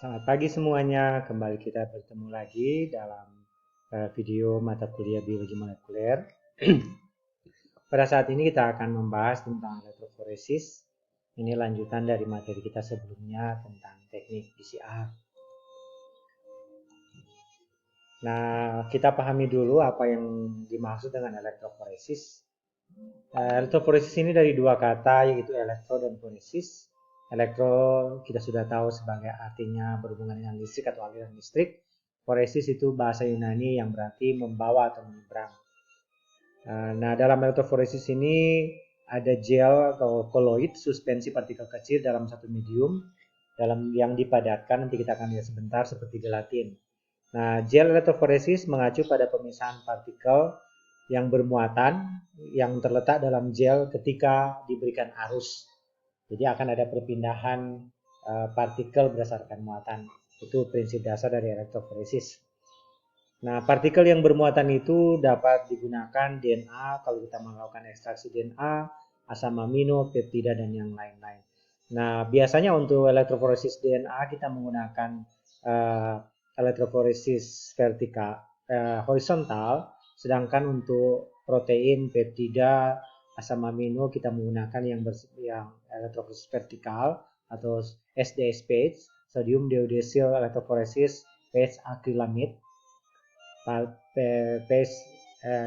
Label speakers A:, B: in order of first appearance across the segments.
A: Selamat pagi semuanya, kembali kita bertemu lagi dalam video mata kuliah biologi molekuler. Pada saat ini kita akan membahas tentang elektroforesis. Ini lanjutan dari materi kita sebelumnya tentang teknik PCR. Nah, kita pahami dulu apa yang dimaksud dengan elektroforesis. Elektroforesis ini dari dua kata, yaitu elektro dan foresis. Elektro kita sudah tahu sebagai artinya berhubungan dengan listrik atau aliran listrik. Foresis itu bahasa Yunani yang berarti membawa atau menyeberang. Nah, dalam elektroforesis ini ada gel atau koloid, suspensi partikel kecil dalam satu medium yang dipadatkan, nanti kita akan lihat sebentar, seperti gelatin. Nah, gel elektroforesis mengacu pada pemisahan partikel yang bermuatan yang terletak dalam gel ketika diberikan arus. Jadi akan ada perpindahan partikel berdasarkan muatan. Itu prinsip dasar dari elektroforesis. Nah, partikel yang bermuatan itu dapat digunakan DNA kalau kita melakukan ekstraksi DNA, asam amino, peptida, dan yang lain-lain. Nah, biasanya untuk elektroforesis DNA kita menggunakan elektroforesis vertikal, horizontal, sedangkan untuk protein, peptida, asam amino kita menggunakan yang elektroforesis vertikal atau SDSPH, sodium deodesil elektroforesis phase akrilamid.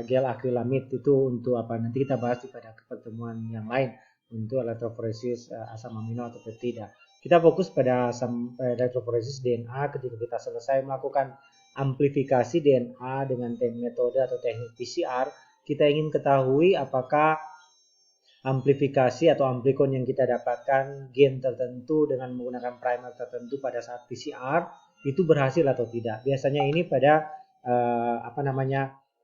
A: Gel akrilamid itu untuk apa? Nanti kita bahas pada pertemuan yang lain untuk elektroforesis asam amino atau peptida. Kita fokus pada elektroforesis DNA ketika kita selesai melakukan amplifikasi DNA dengan metode atau teknik PCR. Kita ingin ketahui apakah amplifikasi atau amplikon yang kita dapatkan gen tertentu dengan menggunakan primer tertentu pada saat PCR itu berhasil atau tidak. Biasanya ini pada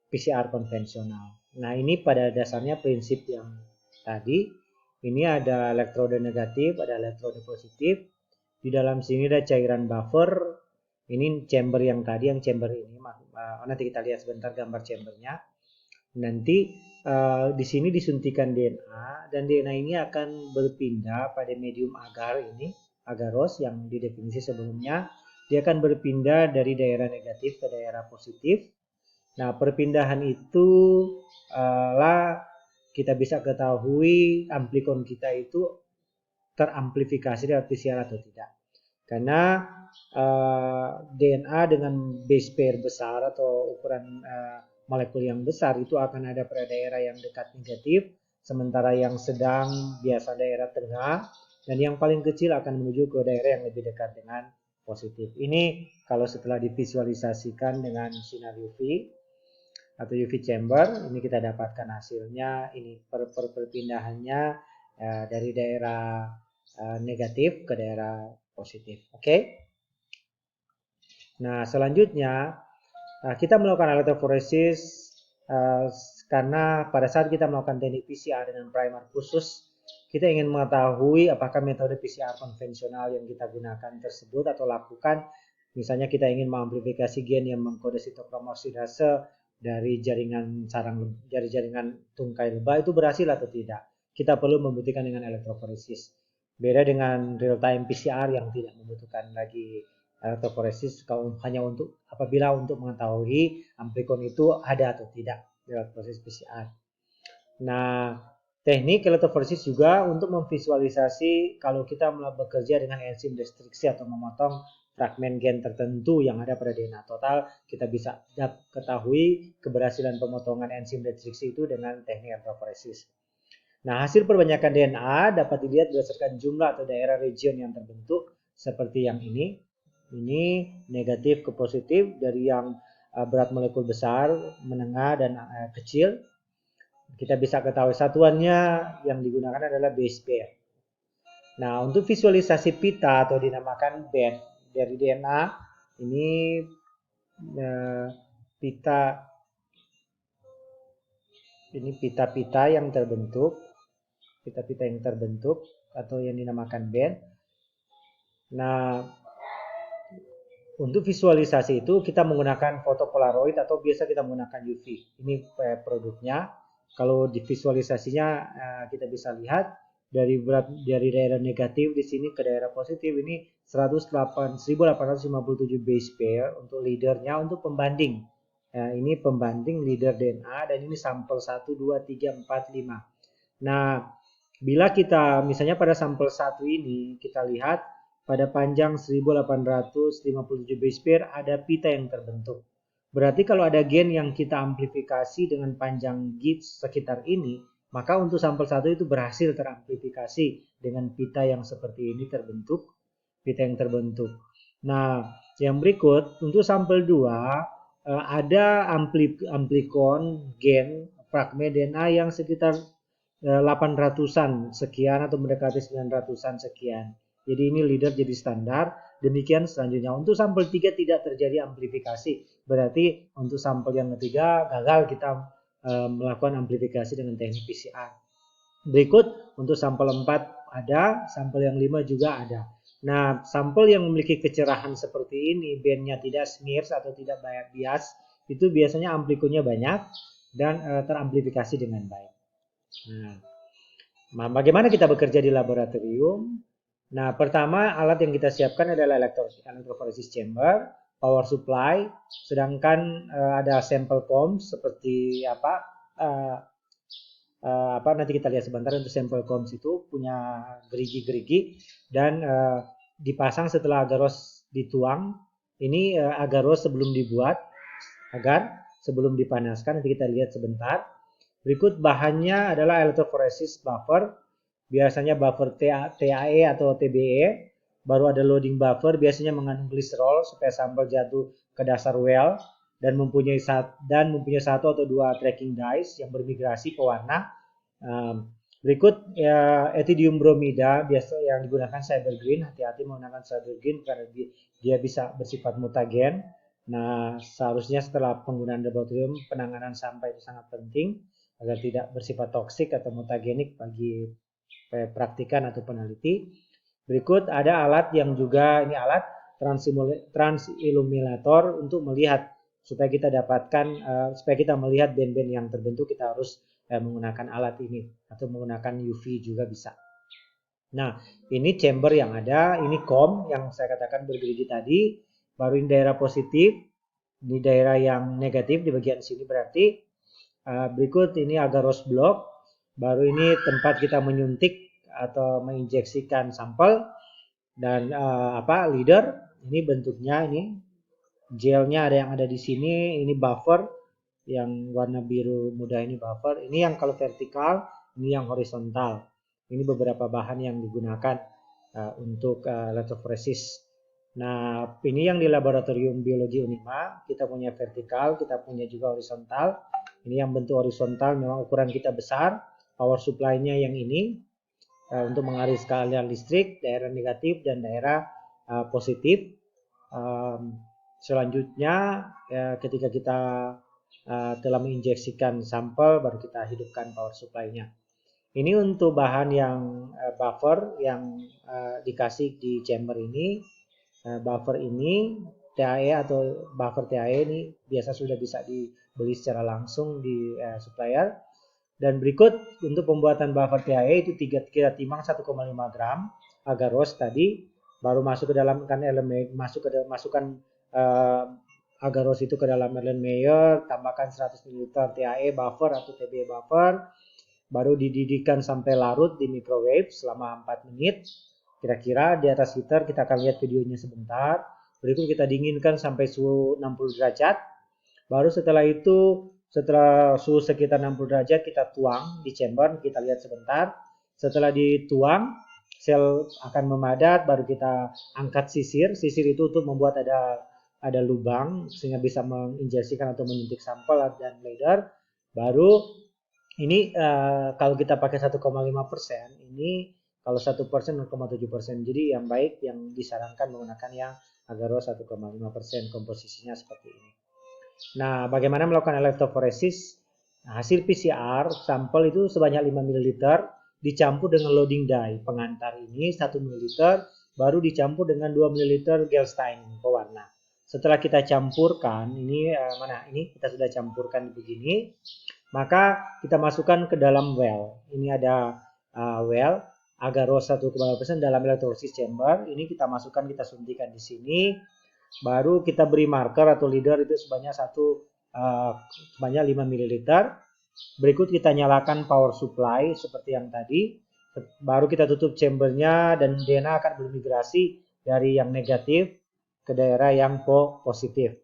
A: PCR konvensional. Nah, ini pada dasarnya prinsip yang tadi. Ini ada elektroda negatif, ada elektroda positif. Di dalam sini ada cairan buffer. Ini chamber yang tadi, yang chamber ini. Nanti kita lihat sebentar gambar chambernya. Nanti di sini disuntikan DNA dan DNA ini akan berpindah pada medium agar ini, agaros yang didefinisi sebelumnya. Dia akan berpindah dari daerah negatif ke daerah positif. Nah, perpindahan itu kita bisa ketahui amplikon kita itu teramplifikasi dari PCR atau tidak. Karena DNA dengan base pair besar atau ukuran molekul yang besar itu akan ada pada daerah yang dekat negatif, sementara yang sedang biasa daerah tengah, dan yang paling kecil akan menuju ke daerah yang lebih dekat dengan positif. Ini kalau setelah divisualisasikan dengan sinar UV atau UV chamber, ini kita dapatkan hasilnya. Ini perpindahannya dari daerah negatif ke daerah positif. Oke. Nah, selanjutnya kita melakukan elektroforesis karena pada saat kita melakukan teknik PCR dengan primer khusus, kita ingin mengetahui apakah metode PCR konvensional yang kita gunakan tersebut atau lakukan, misalnya kita ingin mengamplifikasi gen yang mengkode sitokromoksidase dari jaringan tungkai lebah, itu berhasil atau tidak. Kita perlu membuktikan dengan elektroforesis. Beda dengan real time PCR yang tidak membutuhkan lagi elektroforesis kalau hanya apabila untuk mengetahui amplikon itu ada atau tidak dalam proses PCR. Nah, teknik elektroforesis juga untuk memvisualisasi kalau kita bekerja dengan enzim restriksi atau memotong fragmen gen tertentu yang ada pada DNA total, kita bisa ketahui keberhasilan pemotongan enzim restriksi itu dengan teknik elektroforesis. Nah, hasil perbanyakan DNA dapat dilihat berdasarkan jumlah atau daerah region yang terbentuk seperti yang ini. Ini negatif ke positif dari yang berat molekul besar, menengah, dan kecil. Kita bisa ketahui satuannya yang digunakan adalah base pair. Nah, untuk visualisasi pita atau dinamakan band dari DNA, ini pita-pita yang terbentuk, atau yang dinamakan band. Nah, untuk visualisasi itu kita menggunakan foto polaroid atau biasa kita menggunakan UV. Ini produknya. Kalau di visualisasinya kita bisa lihat dari daerah negatif di sini ke daerah positif ini 1857 base pair untuk leadernya untuk pembanding. Nah, ini pembanding leader DNA dan ini sampel 1, 2, 3, 4, 5. Nah, bila kita misalnya pada sampel 1 ini kita lihat pada panjang 1857 base pair ada pita yang terbentuk. Berarti kalau ada gen yang kita amplifikasi dengan panjang gips sekitar ini, maka untuk sampel 1 itu berhasil teramplifikasi dengan pita yang seperti ini terbentuk, pita yang terbentuk. Nah, yang berikut untuk sampel 2 ada amplikon gen fragmen DNA yang sekitar 800-an sekian atau mendekati 900-an sekian. Jadi ini leader jadi standar. Demikian selanjutnya. Untuk sampel 3 tidak terjadi amplifikasi. Berarti untuk sampel yang ketiga gagal kita melakukan amplifikasi dengan teknik PCR. Berikut untuk sampel 4 ada, sampel yang 5 juga ada. Nah, sampel yang memiliki kecerahan seperti ini, bandnya tidak smears atau tidak bias, itu biasanya amplitunya banyak dan teramplifikasi dengan baik. Nah, bagaimana kita bekerja di laboratorium? Nah, pertama alat yang kita siapkan adalah electrophoresis chamber, power supply, sedangkan ada sampel comps seperti apa nanti kita lihat sebentar. Untuk sampel comps itu punya gerigi-gerigi dan dipasang setelah agaros dituang. Ini agaros sebelum dibuat agar sebelum dipanaskan, nanti kita lihat sebentar. Berikut bahannya adalah electrophoresis buffer, biasanya buffer TAE atau TBE. Baru ada loading buffer, biasanya mengandung gliserol supaya sampel jatuh ke dasar well dan mempunyai satu atau dua tracking dice yang bermigrasi pewarna. Berikut ethidium bromida, biasa yang digunakan cyber green. Hati-hati menggunakan cyber green karena dia bisa bersifat mutagen. Nah, seharusnya setelah penggunaan laboratorium penanganan sampah itu sangat penting agar tidak bersifat toksik atau mutagenik bagi praktikan atau peneliti. Berikut ada alat yang juga, ini alat transilluminator untuk melihat supaya kita melihat band-band yang terbentuk, kita harus menggunakan alat ini atau menggunakan UV juga bisa. Nah, ini chamber yang ada, ini COM yang saya katakan bergerigi tadi, baru ini daerah positif, di daerah yang negatif di bagian sini berarti. Berikut ini agaros block, baru ini tempat kita menyuntik atau menginjeksikan sampel dan leader. Ini bentuknya, ini gelnya ada yang ada di sini, ini buffer yang warna biru muda, ini buffer. Ini yang kalau vertikal, ini yang horizontal. Ini beberapa bahan yang digunakan untuk electrophoresis. Nah, ini yang di laboratorium biologi Unima, kita punya vertikal, kita punya juga horizontal. Ini yang bentuk horizontal memang ukuran kita besar, power supply-nya yang ini untuk mengaliri aliran listrik, daerah negatif dan daerah positif. Selanjutnya ketika kita telah menginjeksikan sampel, baru kita hidupkan power supply-nya. Ini untuk bahan yang buffer yang dikasih di chamber ini. Buffer ini TAE atau buffer TAE ini biasa sudah bisa dibeli secara langsung di supplier. Dan berikut untuk pembuatan buffer TAE itu kita timbang 1,5 gram agaros tadi, baru masuk ke dalam masukkan agaros itu ke dalam Erlenmeyer, tambahkan 100 ml TAE buffer atau TBE buffer, baru dididihkan sampai larut di microwave selama 4 menit. Kira-kira di atas heater, kita akan lihat videonya sebentar. Berikut kita dinginkan sampai suhu 60 derajat. Baru setelah itu, setelah suhu sekitar 60 derajat, kita tuang di chamber. Kita lihat sebentar. Setelah dituang, sel akan memadat. Baru kita angkat sisir. Sisir itu untuk membuat ada lubang sehingga bisa menginjeksikan atau menyuntik sampel dan leader. Baru ini kalau kita pakai 1,5%, ini kalau 1% 0,7%. Jadi yang baik, yang disarankan menggunakan yang agaros 1,5%, komposisinya seperti ini. Nah, bagaimana melakukan electrophoresis? Nah, hasil PCR sampel itu sebanyak 5 ml dicampur dengan loading dye pengantar ini 1 ml, baru dicampur dengan 2 ml gel staining pewarna. Setelah kita campurkan, ini kita sudah campurkan begini, maka kita masukkan ke dalam well. Ini ada well. agarose 1,5% dalam electrolysis chamber. Ini kita masukkan, kita suntikan di sini. Baru kita beri marker atau leader itu sebanyak sebanyak 5 ml. Berikut kita nyalakan power supply seperti yang tadi. Baru kita tutup chambernya dan DNA akan bermigrasi dari yang negatif ke daerah yang positif.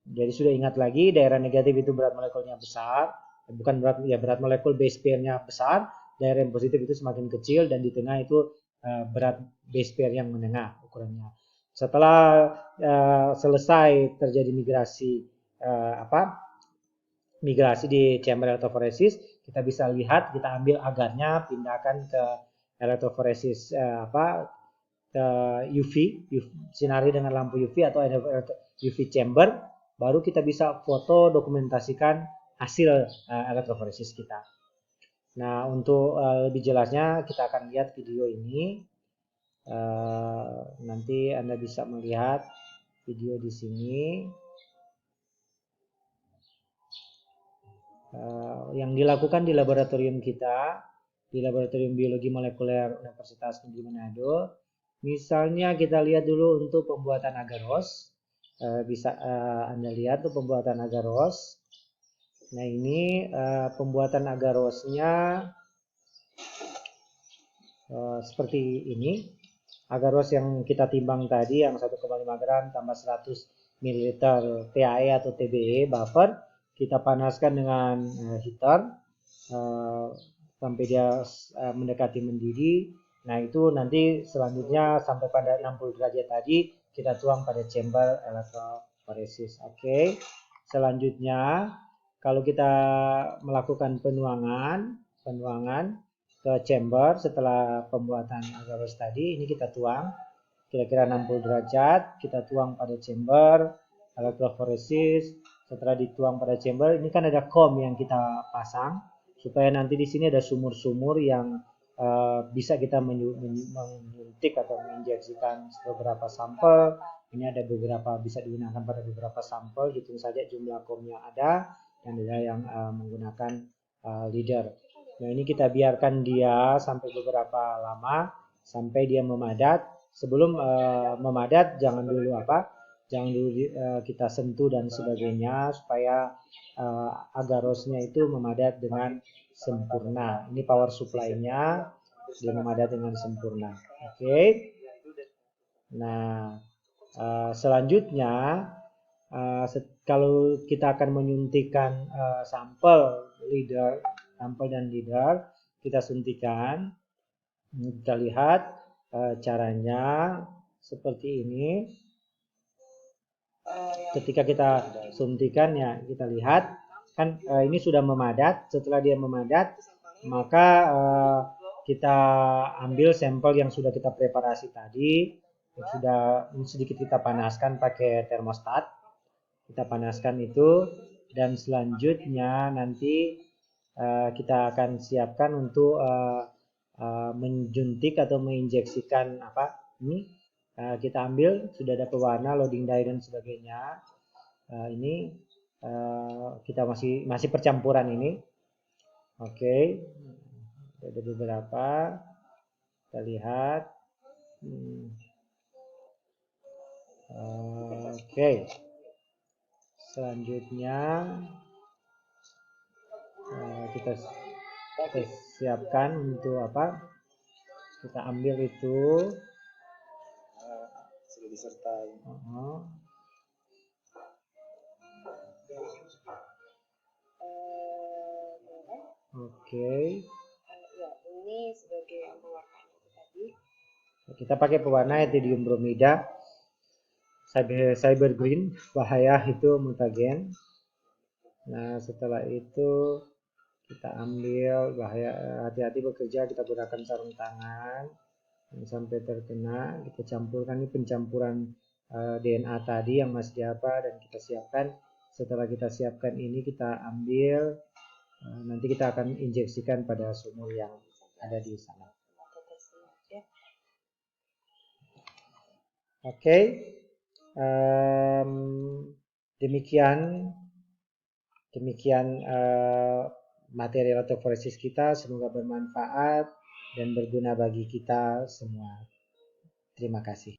A: Jadi sudah ingat lagi, daerah negatif itu berat molekulnya besar, bukan berat molekul base pairnya besar, daerah yang positif itu semakin kecil, dan di tengah itu berat base pair yang menengah ukurannya. Setelah selesai terjadi migrasi migrasi di chamber elektroforesis, kita bisa lihat, kita ambil agarnya, pindahkan ke elektroforesis ke UV, sinari dengan lampu UV atau UV chamber, baru kita bisa foto dokumentasikan hasil elektroforesis kita. Nah, untuk lebih jelasnya kita akan lihat video ini. Nanti Anda bisa melihat video di sini. Yang dilakukan di laboratorium kita, di laboratorium biologi molekuler Universitas Negeri Manado. Misalnya kita lihat dulu untuk pembuatan agarose, bisa Anda lihat tuh pembuatan agarose. Nah, ini pembuatan agarosnya seperti ini. Agarose yang kita timbang tadi yang 1,5 gram tambah 100 ml TAE atau TBE buffer, kita panaskan dengan heater sampai dia mendekati mendidih. Nah, itu nanti selanjutnya sampai pada 60 derajat tadi kita tuang pada chamber elektroforesis. Oke. Selanjutnya kalau kita melakukan penuangan ke chamber setelah pembuatan agarose tadi, ini kita tuang kira-kira 60 derajat, kita tuang pada chamber elektroforesis. Setelah dituang pada chamber, ini kan ada comb yang kita pasang supaya nanti di sini ada sumur-sumur yang bisa kita menyuntik atau menginjeksikan beberapa sampel. Ini ada beberapa, bisa digunakan pada beberapa sampel, hitung saja jumlah comb yang ada, dan ada yang menggunakan leader. Nah, ini kita biarkan dia sampai beberapa lama sampai dia memadat. Sebelum memadat jangan dulu kita sentuh dan sebagainya supaya agarosnya itu memadat dengan sempurna. Ini power supply-nya, dia memadat dengan sempurna. Oke. Nah, selanjutnya kalau kita akan menyuntikkan sampel dan leader, kita suntikan. Kita lihat caranya seperti ini. Ketika kita suntikan, ya kita lihat kan ini sudah memadat. Setelah dia memadat, maka kita ambil sampel yang sudah kita preparasi tadi, sudah sedikit kita panaskan pakai termostat. Kita panaskan itu, dan selanjutnya nanti kita akan siapkan untuk menjuntik atau menginjeksikan ini. Kita ambil, sudah ada pewarna, loading dye dan sebagainya. Ini kita masih percampuran ini. Oke. Ada beberapa, kita lihat. Oke. Selanjutnya kita siapkan untuk kita ambil itu sudah disertai. Oke. Ya, ini sebagai pewarna itu tadi. Kita pakai pewarna ethidium bromida, cyber green, bahaya itu mutagen. Nah, setelah itu kita ambil, bahaya, hati-hati bekerja, kita gunakan sarung tangan sampai terkena. Kita campurkan, ini pencampuran DNA tadi yang masih diapa, dan kita siapkan. Setelah kita siapkan ini, kita ambil, nanti kita akan injeksikan pada sumur yang ada di sana. Oke. Demikian materi elektroforesis kita, semoga bermanfaat dan berguna bagi kita semua. Terima kasih.